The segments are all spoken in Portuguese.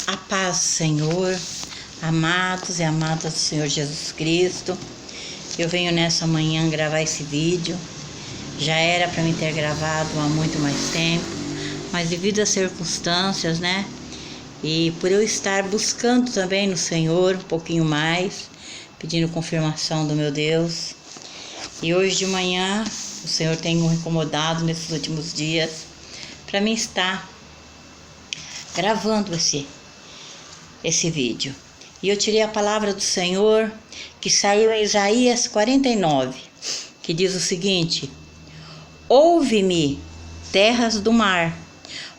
A paz do Senhor, amados e amadas do Senhor Jesus Cristo. Eu venho nessa manhã gravar esse vídeo. Já era para mim ter gravado há muito mais tempo, mas devido às circunstâncias, né? E por eu estar buscando também no Senhor um pouquinho mais, pedindo confirmação do meu Deus. E hoje de manhã o Senhor tem me incomodado nesses últimos dias para mim estar gravando esse vídeo. E eu tirei a palavra do Senhor que saiu em Isaías 49, que diz o seguinte: ouve-me, terras do mar,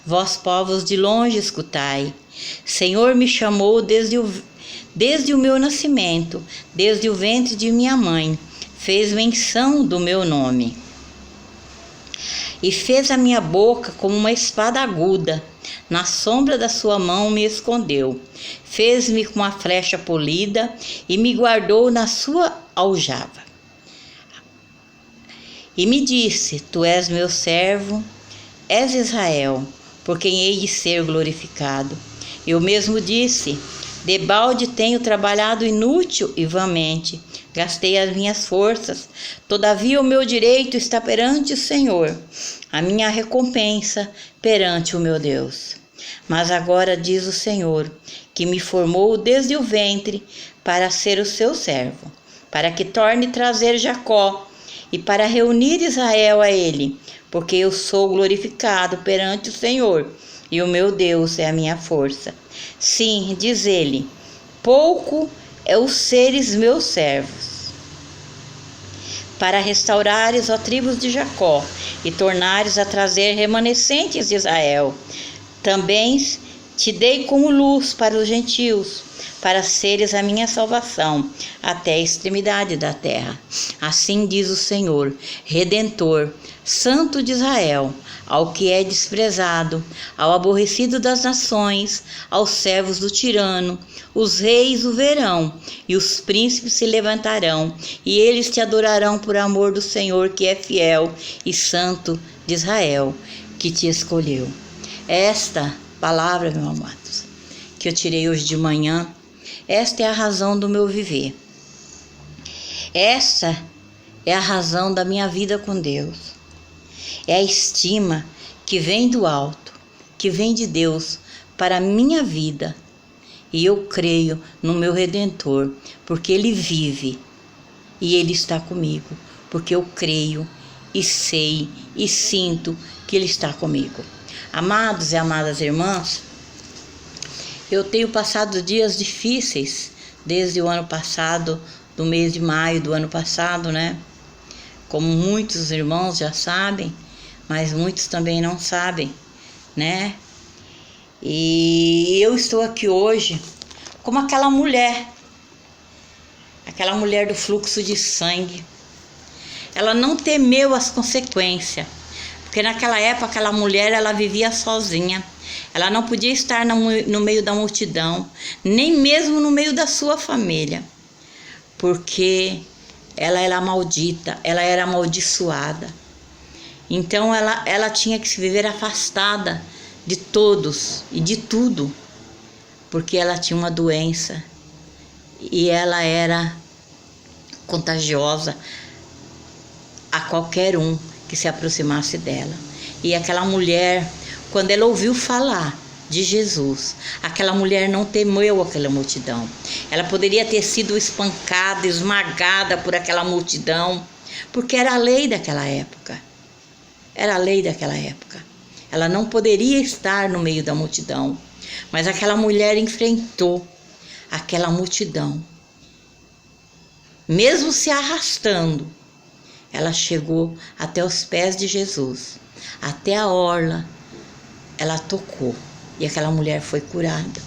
vós povos de longe escutai. Senhor me chamou desde o meu nascimento, desde o ventre de minha mãe, fez menção do meu nome. E fez a minha boca como uma espada aguda, na sombra da sua mão me escondeu. Fez-me com uma flecha polida e me guardou na sua aljava. E me disse: tu és meu servo, és Israel, por quem hei de ser glorificado. Eu mesmo disse: debalde tenho trabalhado inútil e vãmente, gastei as minhas forças, todavia o meu direito está perante o Senhor, a minha recompensa perante o meu Deus. Mas agora diz o Senhor, que me formou desde o ventre para ser o seu servo, para que torne trazer Jacó e para reunir Israel a ele, porque eu sou glorificado perante o Senhor, e o meu Deus é a minha força. Sim, diz ele, pouco é os seres meus servos, para restaurares, ó tribos de Jacó, e tornares a trazer remanescentes de Israel. Também te dei como luz para os gentios, para seres a minha salvação, até a extremidade da terra. Assim diz o Senhor, Redentor, Santo de Israel, ao que é desprezado, ao aborrecido das nações, aos servos do tirano. Os reis o verão, e os príncipes se levantarão, e eles te adorarão por amor do Senhor, que é fiel e santo de Israel, que te escolheu. Esta palavra, meus amados, que eu tirei hoje de manhã, esta é a razão do meu viver. Esta é a razão da minha vida com Deus. É a estima que vem do alto, que vem de Deus para a minha vida. E eu creio no meu Redentor, porque Ele vive e Ele está comigo, porque eu creio e sei e sinto que Ele está comigo. Amados e amadas irmãs, eu tenho passado dias difíceis desde o ano passado, do mês de maio do ano passado, né? Como muitos irmãos já sabem, mas muitos também não sabem, né? E eu estou aqui hoje como aquela mulher do fluxo de sangue. Ela não temeu as consequências, porque naquela época aquela mulher, ela vivia sozinha. Ela não podia estar no meio da multidão, nem mesmo no meio da sua família, porque ela era maldita, ela era amaldiçoada. Então ela tinha que se viver afastada de todos e de tudo, porque ela tinha uma doença e ela era contagiosa a qualquer um que se aproximasse dela. E aquela mulher, quando ela ouviu falar de Jesus, aquela mulher não temeu aquela multidão. Ela poderia ter sido espancada, esmagada por aquela multidão, porque era a lei daquela época. Era a lei daquela época. Ela não poderia estar no meio da multidão, mas aquela mulher enfrentou aquela multidão. Mesmo se arrastando, ela chegou até os pés de Jesus, até a orla, ela tocou e aquela mulher foi curada.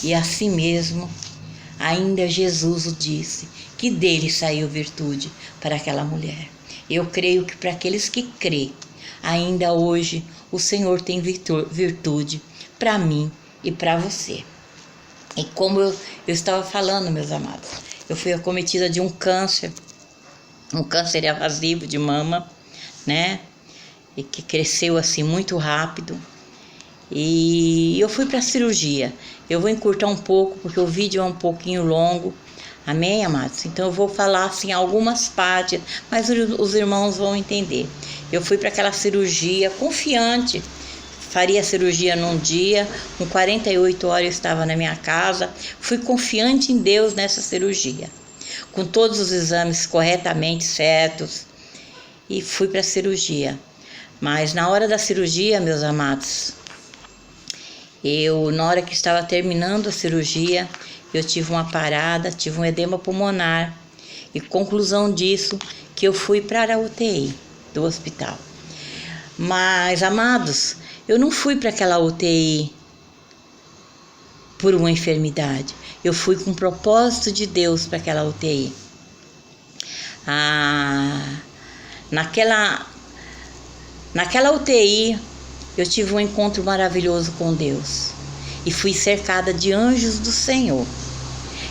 E assim mesmo, ainda Jesus o disse, que dele saiu virtude para aquela mulher. Eu creio que para aqueles que crêem, ainda hoje o Senhor tem virtude para mim e para você. E como eu estava falando, meus amados, eu fui acometida de um câncer invasivo de mama, né? E que cresceu assim muito rápido. E eu fui para a cirurgia. Eu vou encurtar um pouco, porque o vídeo é um pouquinho longo. Amém, amados? Então eu vou falar assim algumas partes, mas os irmãos vão entender. Eu fui para aquela cirurgia confiante. Faria a cirurgia num dia, com 48 horas eu estava na minha casa. Fui confiante em Deus nessa cirurgia, com todos os exames corretamente certos, e fui para a cirurgia. Mas na hora da cirurgia, meus amados, na hora que estava terminando a cirurgia, eu tive uma parada, tive um edema pulmonar, e conclusão disso, que eu fui para a UTI do hospital. Mas, amados, eu não fui para aquela UTI por uma enfermidade. Eu fui com o propósito de Deus para aquela UTI. Naquela UTI, eu tive um encontro maravilhoso com Deus. E fui cercada de anjos do Senhor.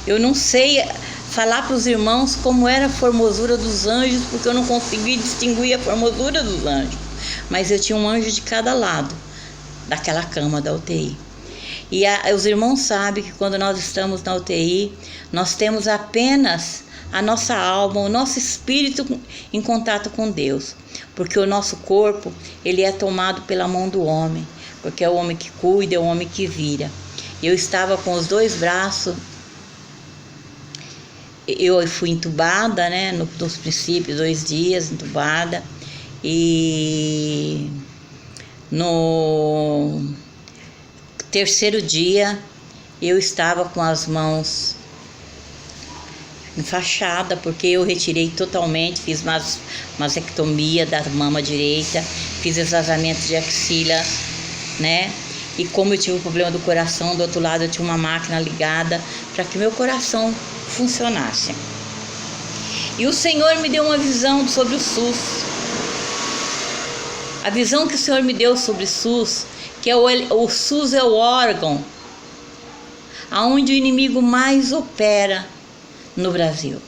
Eu não sei falar para os irmãos como era a formosura dos anjos, porque eu não consegui distinguir a formosura dos anjos. Mas eu tinha um anjo de cada lado daquela cama da UTI. E os irmãos sabem que quando nós estamos na UTI, nós temos apenas a nossa alma, o nosso espírito em contato com Deus. Porque o nosso corpo, ele é tomado pela mão do homem. Porque é o homem que cuida, é o homem que vira. Eu estava com os 2 braços. Eu fui entubada, né? Nos princípios, 2 dias entubada. E no 3º dia, eu estava com as mãos enfaixadas, porque eu retirei totalmente, fiz mastectomia da mama direita, fiz esvaziamento de axila, né? E como eu tive um problema do coração, do outro lado eu tinha uma máquina ligada para que meu coração funcionasse. E o Senhor me deu uma visão sobre o SUS. A visão que o Senhor me deu sobre o SUS, que o SUS é o órgão aonde o inimigo mais opera no Brasil.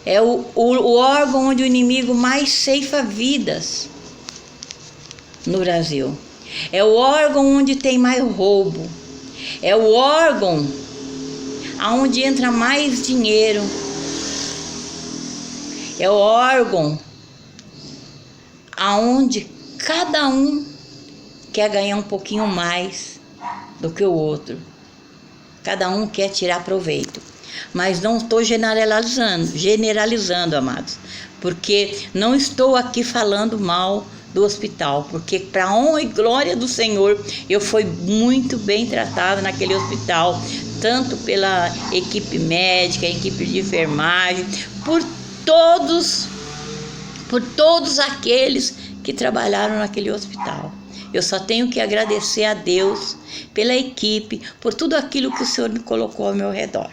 É o órgão onde o inimigo mais ceifa vidas no Brasil. É o órgão onde tem mais roubo. É o órgão aonde entra mais dinheiro. É o órgão aonde cada um quer ganhar um pouquinho mais do que o outro. Cada um quer tirar proveito. Mas não estou generalizando, amados. Porque não estou aqui falando mal do hospital. Porque para a honra e glória do Senhor, eu fui muito bem tratada naquele hospital. Tanto pela equipe médica, equipe de enfermagem, por todos aqueles que trabalharam naquele hospital. Eu só tenho que agradecer a Deus pela equipe, por tudo aquilo que o Senhor me colocou ao meu redor.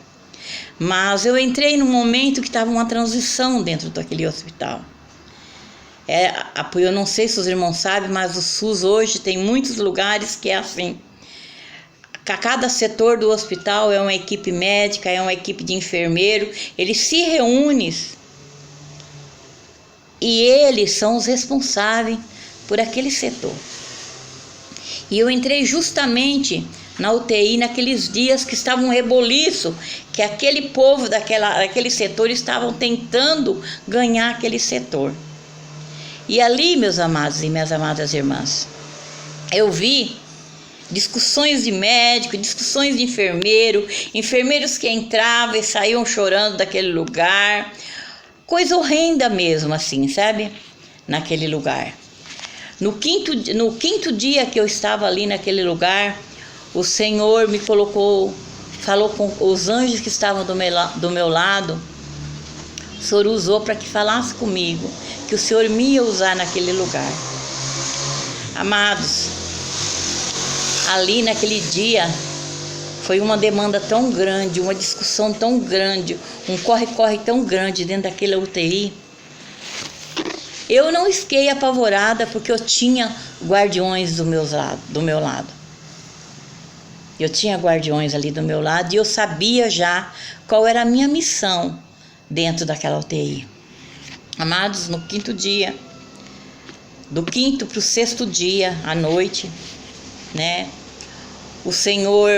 Mas eu entrei num momento que estava uma transição dentro daquele hospital. Eu não sei se os irmãos sabem, mas o SUS hoje tem muitos lugares que é assim. Cada setor do hospital é uma equipe médica, é uma equipe de enfermeiro, eles se reúnem e eles são os responsáveis por aquele setor. E eu entrei justamente na UTI naqueles dias que estavam um reboliço, que aquele povo daquele setor estavam tentando ganhar aquele setor. E ali, meus amados e minhas amadas irmãs, eu vi discussões de médico, discussões de enfermeiros que entravam e saíam chorando daquele lugar, coisa horrenda mesmo assim, sabe? Naquele lugar. No quinto dia que eu estava ali naquele lugar, o Senhor me falou com os anjos que estavam do meu lado. O Senhor usou para que falasse comigo, que o Senhor me ia usar naquele lugar. Amados, ali naquele dia foi uma demanda tão grande, uma discussão tão grande, um corre-corre tão grande dentro daquela UTI. Eu não fiquei apavorada porque eu tinha guardiões do meu lado. Eu tinha guardiões ali do meu lado e eu sabia já qual era a minha missão dentro daquela UTI. Amados, no quinto dia, do quinto para o sexto dia, à noite, né? O Senhor,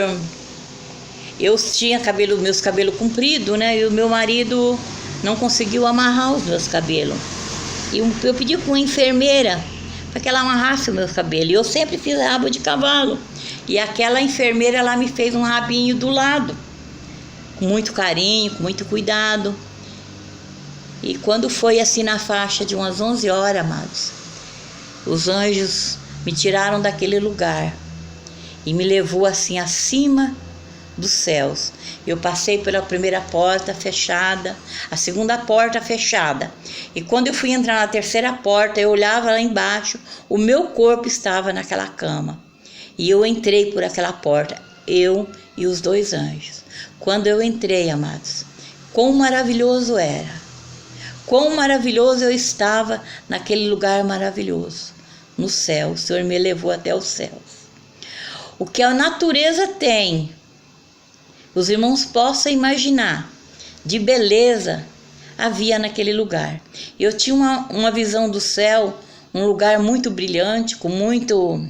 eu tinha meus cabelos compridos, né? E o meu marido não conseguiu amarrar os meus cabelos. E eu pedi para uma enfermeira para que ela amarrasse os meus cabelos. E eu sempre fiz rabo de cavalo. E aquela enfermeira, ela me fez um rabinho do lado, com muito carinho, com muito cuidado. E quando foi assim na faixa de umas 11 horas, amados, os anjos me tiraram daquele lugar e me levou assim acima dos céus. Eu passei pela primeira porta fechada, a segunda porta fechada. E quando eu fui entrar na terceira porta, eu olhava lá embaixo, o meu corpo estava naquela cama. E eu entrei por aquela porta, eu e os 2 anjos. Quando eu entrei, amados, quão maravilhoso era. Quão maravilhoso eu estava naquele lugar maravilhoso, no céu. O Senhor me levou até os céus. O que a natureza tem, os irmãos possam imaginar, de beleza, havia naquele lugar. Eu tinha uma visão do céu, um lugar muito brilhante, com muito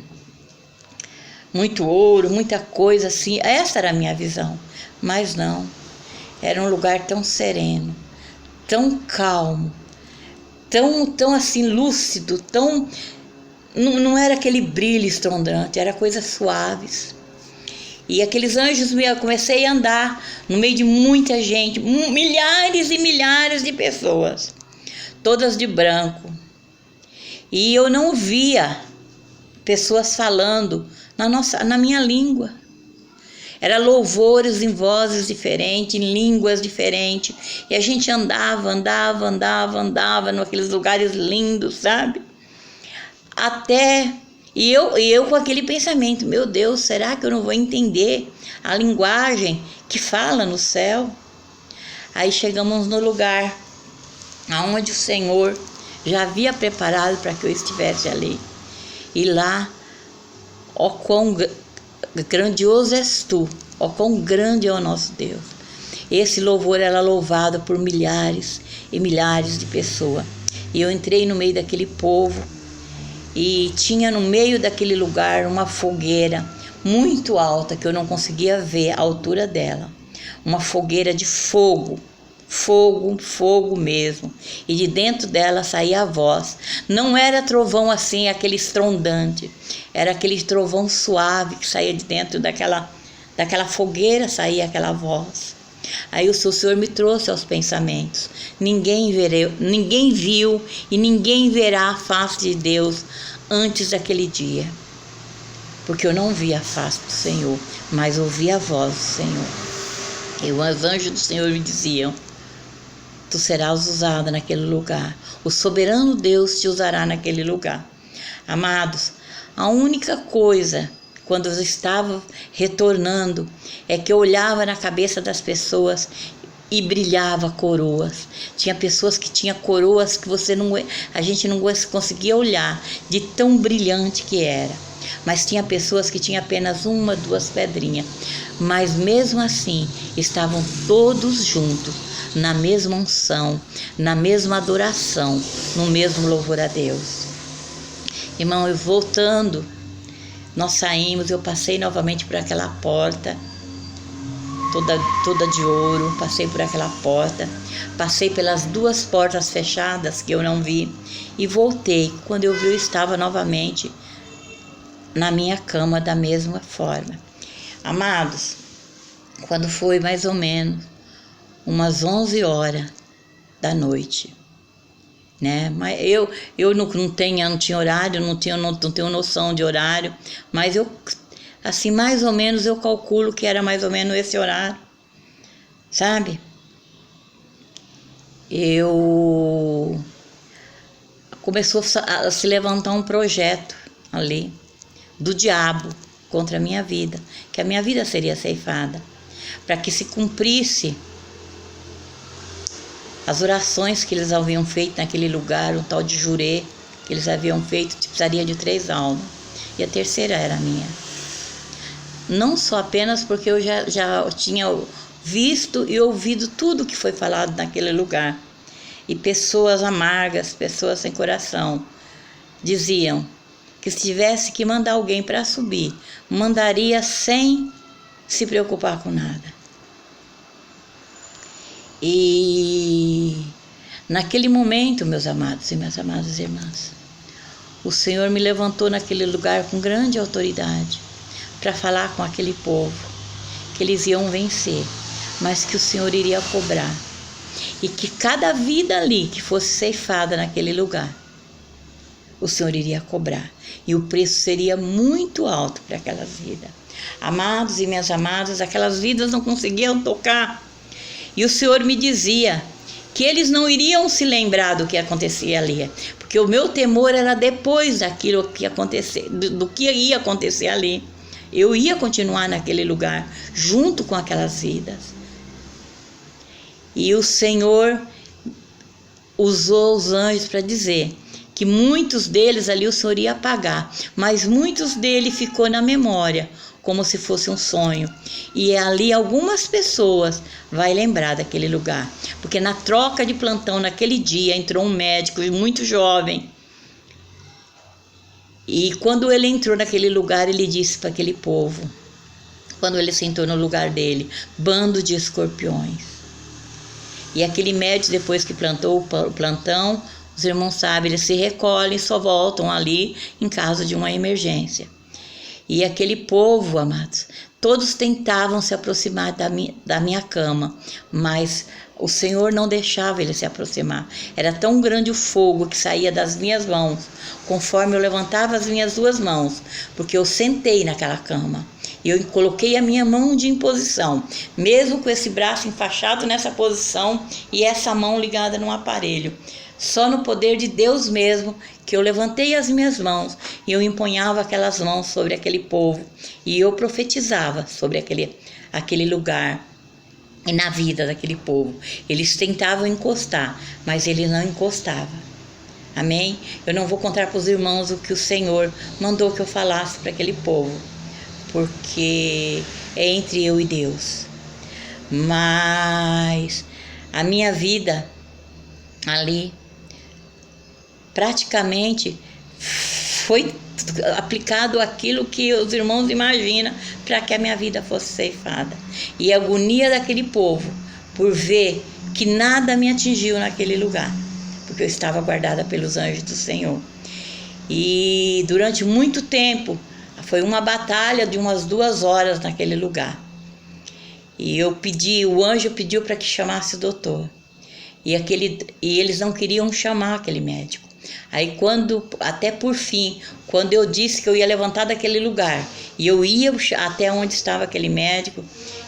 ouro, muita coisa assim. Essa era a minha visão. Mas não, era um lugar tão sereno, tão calmo, tão assim lúcido, não era aquele brilho estrondante, era coisas suaves. E aqueles anjos, eu comecei a andar no meio de muita gente, milhares e milhares de pessoas, todas de branco. E eu não via pessoas falando na minha língua. Era louvores em vozes diferentes, em línguas diferentes. E a gente andava naqueles lugares lindos, sabe? E eu com aquele pensamento, meu Deus, será que eu não vou entender a linguagem que fala no céu? Aí chegamos no lugar aonde o Senhor já havia preparado para que eu estivesse ali. E lá, ó quão grandioso és tu, ó quão grande é o nosso Deus. Esse louvor era louvado por milhares e milhares de pessoas. E eu entrei no meio daquele povo e tinha no meio daquele lugar uma fogueira muito alta que eu não conseguia ver a altura dela. Uma fogueira de fogo, fogo mesmo. E de dentro dela saía a voz. Não era trovão assim, aquele estrondante. Era aquele trovão suave que saía de dentro daquela fogueira, saía aquela voz. Aí o Senhor me trouxe aos pensamentos. Ninguém viu e ninguém verá a face de Deus antes daquele dia. Porque eu não vi a face do Senhor, mas ouvi a voz do Senhor. E os anjos do Senhor me diziam: tu serás usada naquele lugar. O soberano Deus te usará naquele lugar. Amados, a única coisa, quando eu estava retornando, é que eu olhava na cabeça das pessoas e brilhava coroas. Tinha pessoas que tinham coroas que a gente não conseguia olhar, de tão brilhante que era. Mas tinha pessoas que tinham apenas 1, 2 pedrinhas. Mas mesmo assim, estavam todos juntos, na mesma unção, na mesma adoração, no mesmo louvor a Deus. Irmão, eu voltando, nós saímos, eu passei novamente por aquela porta, toda de ouro, passei por aquela porta, passei pelas 2 portas fechadas que eu não vi e voltei. Quando eu vi, eu estava novamente na minha cama da mesma forma. Amados, quando foi mais ou menos umas 11 horas da noite, né? Mas eu não tinha horário, não tenho noção de horário, mas eu, assim, mais ou menos eu calculo que era mais ou menos esse horário, sabe? Começou a se levantar um projeto ali do diabo contra a minha vida, que a minha vida seria ceifada, para que se cumprisse as orações que eles haviam feito naquele lugar, o tal de jurê que eles haviam feito, precisaria de 3 almas, e a terceira era minha. Não só apenas porque eu já tinha visto e ouvido tudo que foi falado naquele lugar, e pessoas amargas, pessoas sem coração, diziam que se tivesse que mandar alguém para subir, mandaria sem se preocupar com nada. E naquele momento, meus amados e minhas amadas irmãs, o Senhor me levantou naquele lugar com grande autoridade para falar com aquele povo que eles iam vencer, mas que o Senhor iria cobrar. E que cada vida ali que fosse ceifada naquele lugar, o Senhor iria cobrar. E o preço seria muito alto para aquelas vidas. Amados e minhas amadas, aquelas vidas não conseguiam tocar. E o Senhor me dizia que eles não iriam se lembrar do que acontecia ali. Porque o meu temor era depois daquilo que ia acontecer, do que ia acontecer ali. Eu ia continuar naquele lugar, junto com aquelas vidas. E o Senhor usou os anjos para dizer que muitos deles ali o Senhor ia apagar, mas muitos deles ficou na memória, como se fosse um sonho. E ali algumas pessoas vai lembrar daquele lugar, porque na troca de plantão naquele dia entrou um médico muito jovem. E quando ele entrou naquele lugar, ele disse para aquele povo, quando ele sentou no lugar dele, bando de escorpiões. E aquele médico, depois que plantou o plantão, os irmãos sabem, eles se recolhem e só voltam ali em caso de uma emergência. E aquele povo, amados, todos tentavam se aproximar da minha cama, mas o Senhor não deixava ele se aproximar. Era tão grande o fogo que saía das minhas mãos, conforme eu levantava as minhas duas mãos, porque eu sentei naquela cama. E eu coloquei a minha mão de imposição, mesmo com esse braço enfaixado nessa posição e essa mão ligada num aparelho. Só no poder de Deus mesmo que eu levantei as minhas mãos e eu empunhava aquelas mãos sobre aquele povo. E eu profetizava sobre aquele lugar e na vida daquele povo. Eles tentavam encostar, mas ele não encostava. Amém? Eu não vou contar para os irmãos o que o Senhor mandou que eu falasse para aquele povo, porque é entre eu e Deus. Mas a minha vida ali praticamente foi aplicado aquilo que os irmãos imaginam para que a minha vida fosse ceifada. E a agonia daquele povo por ver que nada me atingiu naquele lugar, porque eu estava guardada pelos anjos do Senhor. E durante muito tempo foi uma batalha de umas 2 horas naquele lugar. E o anjo pediu para que chamasse o doutor. E eles não queriam chamar aquele médico. Aí até por fim, quando eu disse que eu ia levantar daquele lugar e eu ia até onde estava aquele médico,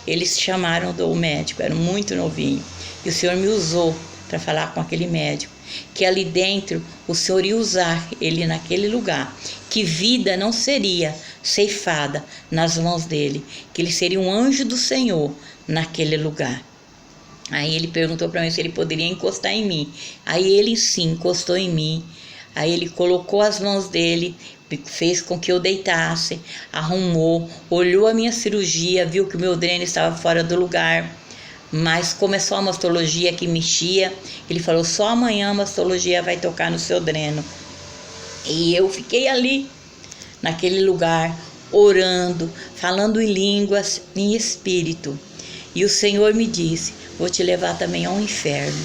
eles chamaram o médico, era muito novinho. E o Senhor me usou para falar com aquele médico, que ali dentro o Senhor ia usar ele naquele lugar, que vida não seria ceifada nas mãos dele, que ele seria um anjo do Senhor naquele lugar. Aí ele perguntou para mim se ele poderia encostar em mim. Aí ele sim encostou em mim. Aí ele colocou as mãos dele, fez com que eu deitasse, arrumou, olhou a minha cirurgia, viu que o meu dreno estava fora do lugar. Mas como é só a mastologia que mexia, ele falou, só amanhã a mastologia vai tocar no seu dreno. E eu fiquei ali, naquele lugar, orando, falando em línguas, em espírito. E o Senhor me disse, vou te levar também ao inferno.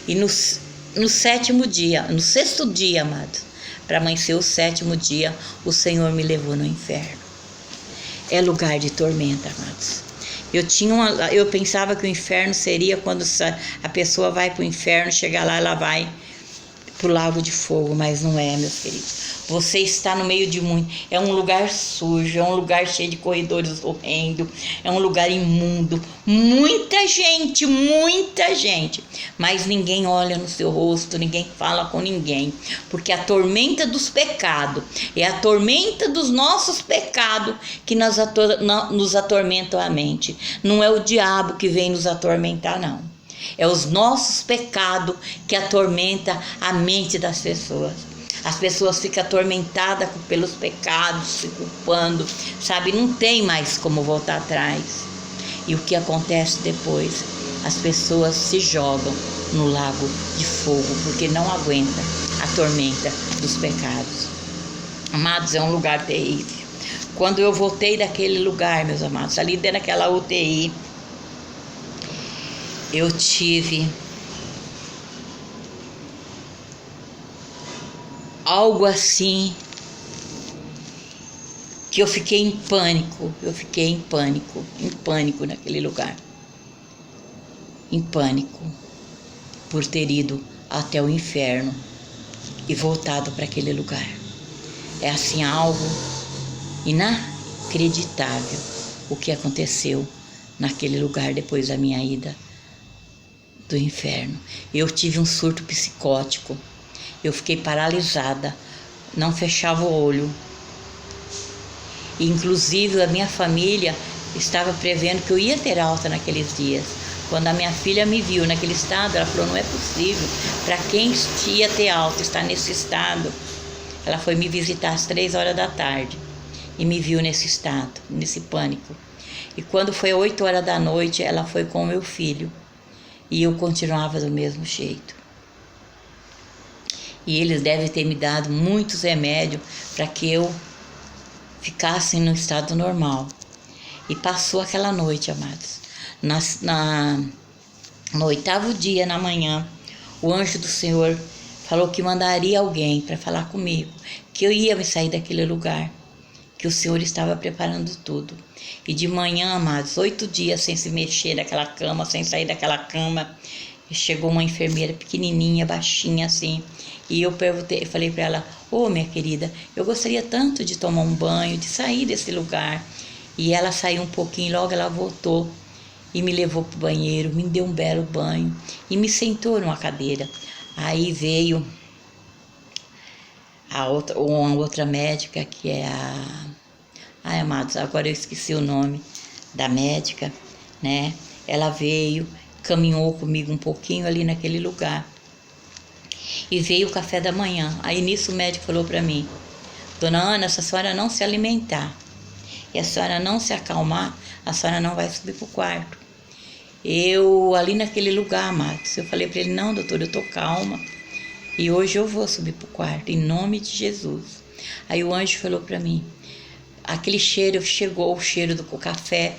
E no 7º dia, no 6º dia, amado, para amanhecer o 7º dia, o Senhor me levou no inferno. É lugar de tormenta, amados. Eu pensava que o inferno seria quando a pessoa vai para o inferno, chegar lá, ela vai para o lago de fogo, mas não é, meus queridos. Você está no meio de muito. É um lugar sujo, é um lugar cheio de corredores horrendos, é um lugar imundo. Muita gente, mas ninguém olha no seu rosto, ninguém fala com ninguém, porque a tormenta dos pecados, é a tormenta dos nossos pecados que nos atormentam a mente. Não é o diabo que vem nos atormentar, não. É os nossos pecados que atormentam a mente das pessoas. As pessoas ficam atormentadas pelos pecados, se culpando, sabe? Não tem mais como voltar atrás. E o que acontece depois? As pessoas se jogam no lago de fogo, porque não aguentam a tormenta dos pecados. Amados, é um lugar terrível. Quando eu voltei daquele lugar, meus amados, ali dentro daquela UTI, eu tive algo assim que eu fiquei em pânico. Eu fiquei em pânico naquele lugar. Em pânico por ter ido até o inferno e voltado para aquele lugar. É assim algo inacreditável o que aconteceu naquele lugar depois da minha ida do inferno. Eu tive um surto psicótico. Eu fiquei paralisada, não fechava o olho. Inclusive a minha família estava prevendo que eu ia ter alta naqueles dias. Quando a minha filha me viu naquele estado, ela falou: não é possível, para quem ia ter alta, estar nesse estado. Ela foi me visitar às 3 horas da tarde e me viu nesse estado, nesse pânico. E quando foi 8 horas da noite, ela foi com o meu filho e eu continuava do mesmo jeito. E eles devem ter me dado muitos remédios para que eu ficasse no estado normal. E passou aquela noite, amados. No 8º dia, na manhã, o anjo do Senhor falou que mandaria alguém para falar comigo, que eu ia me sair daquele lugar, que o Senhor estava preparando tudo. E de manhã, amados, 8 dias sem se mexer daquela cama, sem sair daquela cama, chegou uma enfermeira pequenininha, baixinha assim, e eu falei para ela: ô, minha querida, eu gostaria tanto de tomar um banho, de sair desse lugar. E ela saiu um pouquinho, logo ela voltou e me levou pro banheiro, me deu um belo banho e me sentou numa cadeira. Aí veio uma outra médica, que é ai, amados, agora eu esqueci o nome da médica, né? Ela veio, caminhou comigo um pouquinho ali naquele lugar. E veio o café da manhã. Aí nisso o médico falou para mim: dona Ana, se a senhora não se alimentar e a senhora não se acalmar, a senhora não vai subir pro quarto. Eu, ali naquele lugar, amados, eu falei para ele: não, doutor, eu tô calma. E hoje eu vou subir pro quarto, em nome de Jesus. Aí o anjo falou para mim, aquele cheiro, chegou o cheiro do café.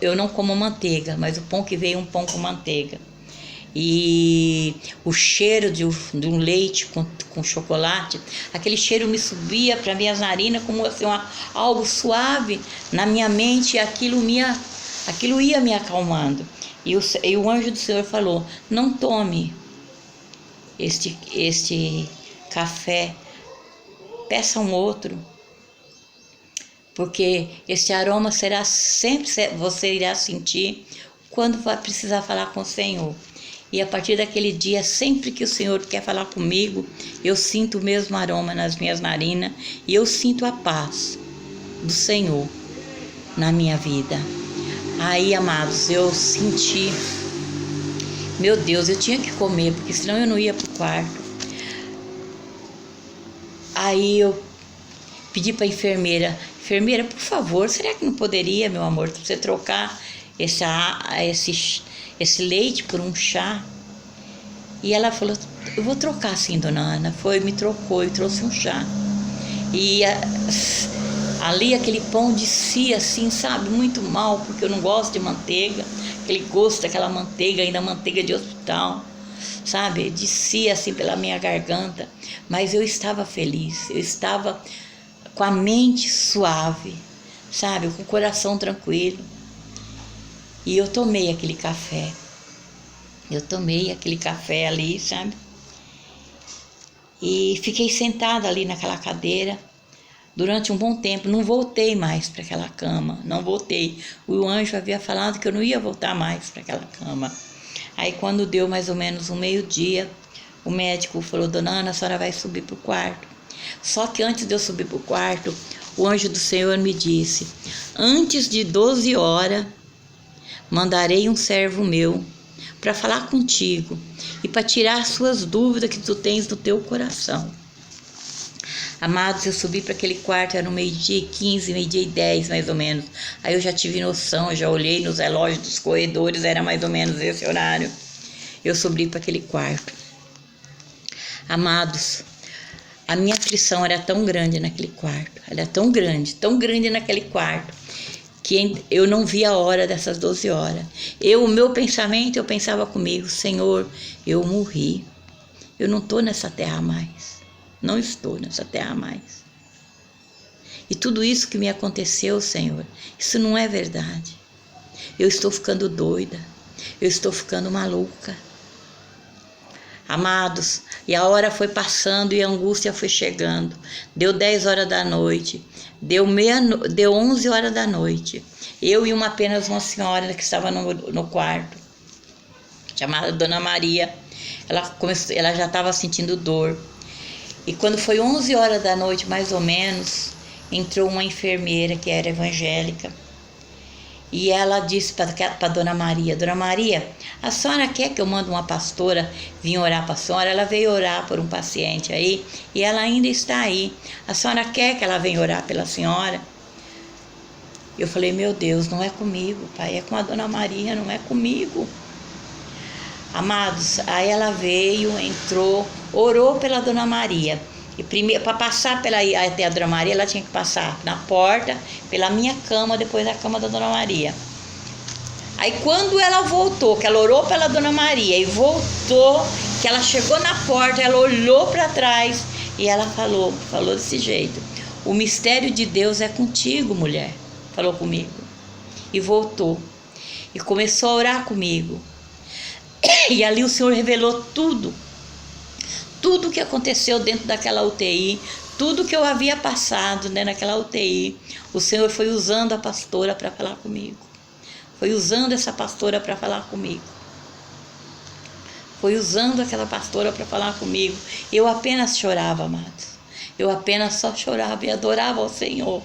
Eu não como manteiga, mas o pão que veio é um pão com manteiga. E o cheiro de um leite com chocolate, aquele cheiro me subia para minhas narinas como assim, algo suave na minha mente, e aquilo ia me acalmando. E o anjo do Senhor falou: não tome este café, peça um outro, porque este aroma será sempre, você irá sentir quando vai precisar falar com o Senhor. E a partir daquele dia, sempre que o Senhor quer falar comigo, eu sinto o mesmo aroma nas minhas narinas e eu sinto a paz do Senhor na minha vida. Aí, amados, eu senti, meu Deus, eu tinha que comer, porque senão eu não ia pro quarto. Aí eu pedi para a enfermeira: enfermeira, por favor, será que não poderia, meu amor, você trocar esse leite por um chá? E ela falou: eu vou trocar sim, dona Ana. Foi, me trocou e trouxe um chá. E ali aquele pão descia assim, sabe, muito mal, porque eu não gosto de manteiga, aquele gosto daquela manteiga, ainda manteiga de hospital, sabe, descia assim pela minha garganta. Mas eu estava feliz, eu estava com a mente suave, sabe, com o coração tranquilo. E eu tomei aquele café. Eu tomei aquele café ali, sabe? E fiquei sentada ali naquela cadeira durante um bom tempo. Não voltei mais para aquela cama, não voltei. O anjo havia falado que eu não ia voltar mais para aquela cama. Aí quando deu mais ou menos um meio-dia, o médico falou: dona Ana, a senhora vai subir para o quarto. Só que antes de eu subir para o quarto, o anjo do Senhor me disse: antes de 12 horas, mandarei um servo meu para falar contigo e para tirar as suas dúvidas que tu tens no teu coração. Amados, eu subi para aquele quarto, era no 12h15, 12h10 mais ou menos. Aí eu já tive noção, eu já olhei nos relógios dos corredores, era mais ou menos esse horário. Eu subi para aquele quarto. Amados, A minha aflição era tão grande naquele quarto, era tão grande naquele quarto, que eu não via a hora dessas 12 horas. O meu pensamento, eu pensava comigo: Senhor, eu morri, eu não estou nessa terra mais, não estou nessa terra mais. E tudo isso que me aconteceu, Senhor, isso não é verdade. Eu estou ficando doida, eu estou ficando maluca. Amados, e a hora foi passando e a angústia foi chegando. Deu 10 horas da noite, deu 11 horas da noite. Eu e apenas uma senhora que estava no quarto, chamada Dona Maria. Ela já estava sentindo dor. E quando foi 11 horas da noite, mais ou menos, entrou uma enfermeira que era evangélica. E ela disse para Dona Maria: Dona Maria, a senhora quer que eu mande uma pastora vir orar para a senhora? Ela veio orar por um paciente aí e ela ainda está aí. A senhora quer que ela venha orar pela senhora? Eu falei: meu Deus, não é comigo, pai, é com a Dona Maria, não é comigo. Amados, aí ela veio, entrou, orou pela Dona Maria. E primeiro, para passar até a Dona Maria, ela tinha que passar na porta, pela minha cama, depois da cama da Dona Maria. Aí quando ela voltou, que ela orou pela Dona Maria e voltou, que ela chegou na porta, ela olhou para trás e ela falou desse jeito: o mistério de Deus é contigo, mulher. Falou comigo. E voltou. E começou a orar comigo. E ali o Senhor revelou tudo que aconteceu dentro daquela UTI, tudo que eu havia passado, né, naquela UTI. O Senhor foi usando a pastora para falar comigo. Foi usando essa pastora para falar comigo. Foi usando aquela pastora para falar comigo. Eu apenas chorava, amados. Eu apenas só chorava e adorava ao Senhor.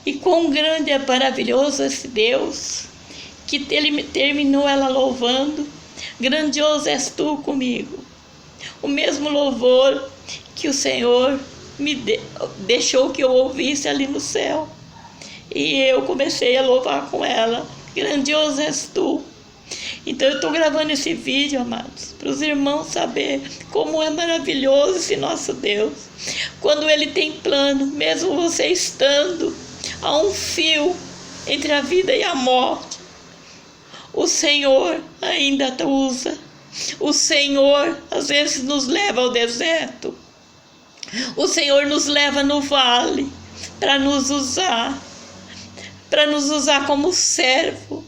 E quão grande é maravilhoso esse Deus, que ele terminou ela louvando: grandioso és tu comigo. O mesmo louvor que o Senhor me deixou que eu ouvisse ali no céu. E eu comecei a louvar com ela: grandioso és tu. Então eu estou gravando esse vídeo, amados, para os irmãos saberem como é maravilhoso esse nosso Deus. Quando Ele tem plano, mesmo você estando a um fio entre a vida e a morte, o Senhor ainda te usa. O Senhor às vezes nos leva ao deserto. O Senhor nos leva no vale para nos usar como servo.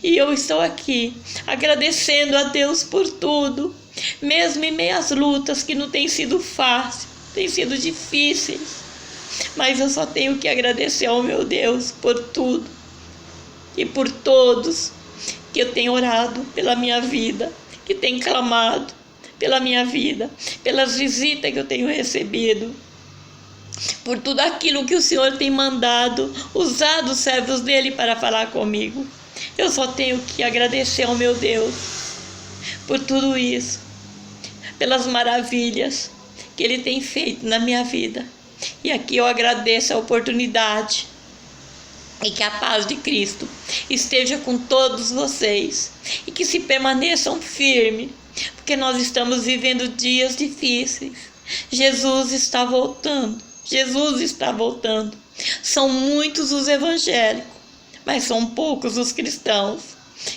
E eu estou aqui agradecendo a Deus por tudo, mesmo em meio às lutas que não tem sido fácil, tem sido difíceis. Mas eu só tenho que agradecer ao meu Deus por tudo e por todos que eu tenho orado pela minha vida, que tem clamado pela minha vida, pelas visitas que eu tenho recebido, por tudo aquilo que o Senhor tem mandado, usado os servos dele para falar comigo. Eu só tenho que agradecer ao meu Deus por tudo isso, pelas maravilhas que ele tem feito na minha vida. E aqui eu agradeço a oportunidade. E que a paz de Cristo esteja com todos vocês. E que se permaneçam firmes, porque nós estamos vivendo dias difíceis. Jesus está voltando. Jesus está voltando. São muitos os evangélicos, mas são poucos os cristãos.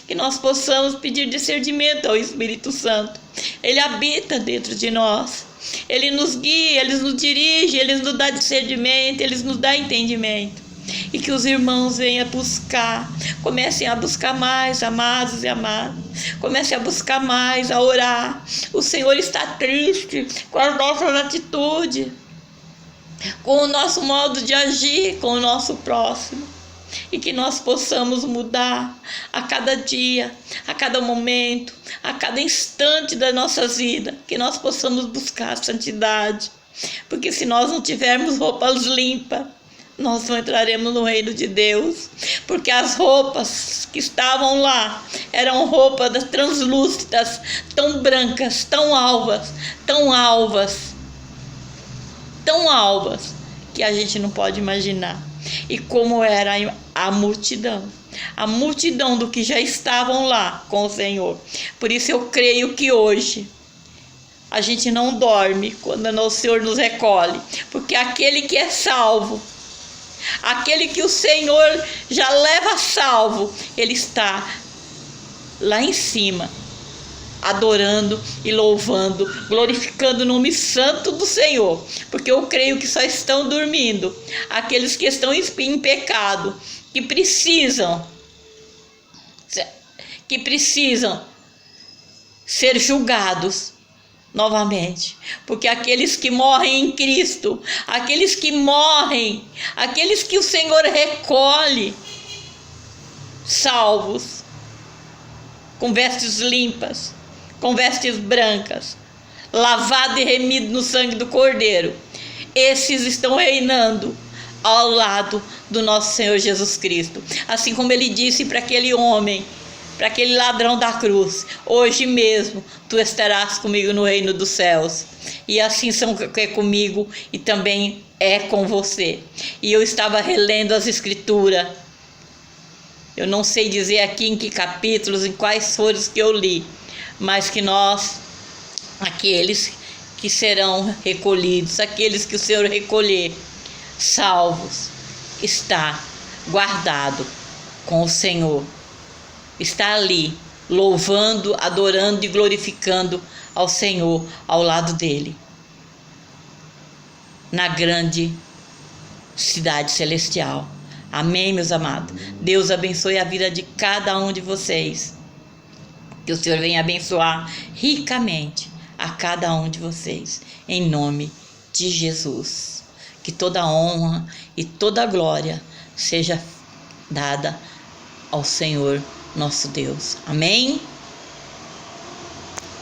Que nós possamos pedir discernimento ao Espírito Santo. Ele habita dentro de nós. Ele nos guia, Ele nos dirige, Ele nos dá discernimento, Ele nos dá entendimento. E que os irmãos venham buscar, comecem a buscar mais, amados e amadas. Comecem a buscar mais, a orar. O Senhor está triste com as nossas atitudes, com o nosso modo de agir com o nosso próximo. E que nós possamos mudar a cada dia, a cada momento, a cada instante da nossa vida. Que nós possamos buscar a santidade. Porque se nós não tivermos roupas limpas, nós não entraremos no reino de Deus. Porque as roupas que estavam lá eram roupas translúcidas, tão brancas, tão alvas, que a gente não pode imaginar. E como era a multidão do que já estavam lá com o Senhor. Por isso eu creio que hoje a gente não dorme quando o Senhor nos recolhe, porque aquele que é salvo, aquele que o Senhor já leva salvo, ele está lá em cima, adorando e louvando, glorificando o nome santo do Senhor, porque eu creio que só estão dormindo aqueles que estão em pecado, que precisam ser julgados novamente, porque aqueles que morrem em Cristo, aqueles que morrem, aqueles que o Senhor recolhe, salvos, com vestes limpas, com vestes brancas, lavado e remido no sangue do Cordeiro, esses estão reinando ao lado do nosso Senhor Jesus Cristo, assim como ele disse para aquele homem, para aquele ladrão da cruz: hoje mesmo tu estarás comigo no reino dos céus. E assim é comigo e também é com você. E eu estava relendo as escrituras, eu não sei dizer aqui em que capítulos, em quais foram que eu li, mas que nós, aqueles que serão recolhidos, aqueles que o Senhor recolher, salvos, está guardado com o Senhor, está ali louvando, adorando e glorificando ao Senhor ao lado dele, na grande cidade celestial. Amém, meus amados? Deus abençoe a vida de cada um de vocês, que o Senhor venha abençoar ricamente a cada um de vocês, em nome de Jesus. Que toda honra e toda glória seja dada ao Senhor nosso Deus. Amém?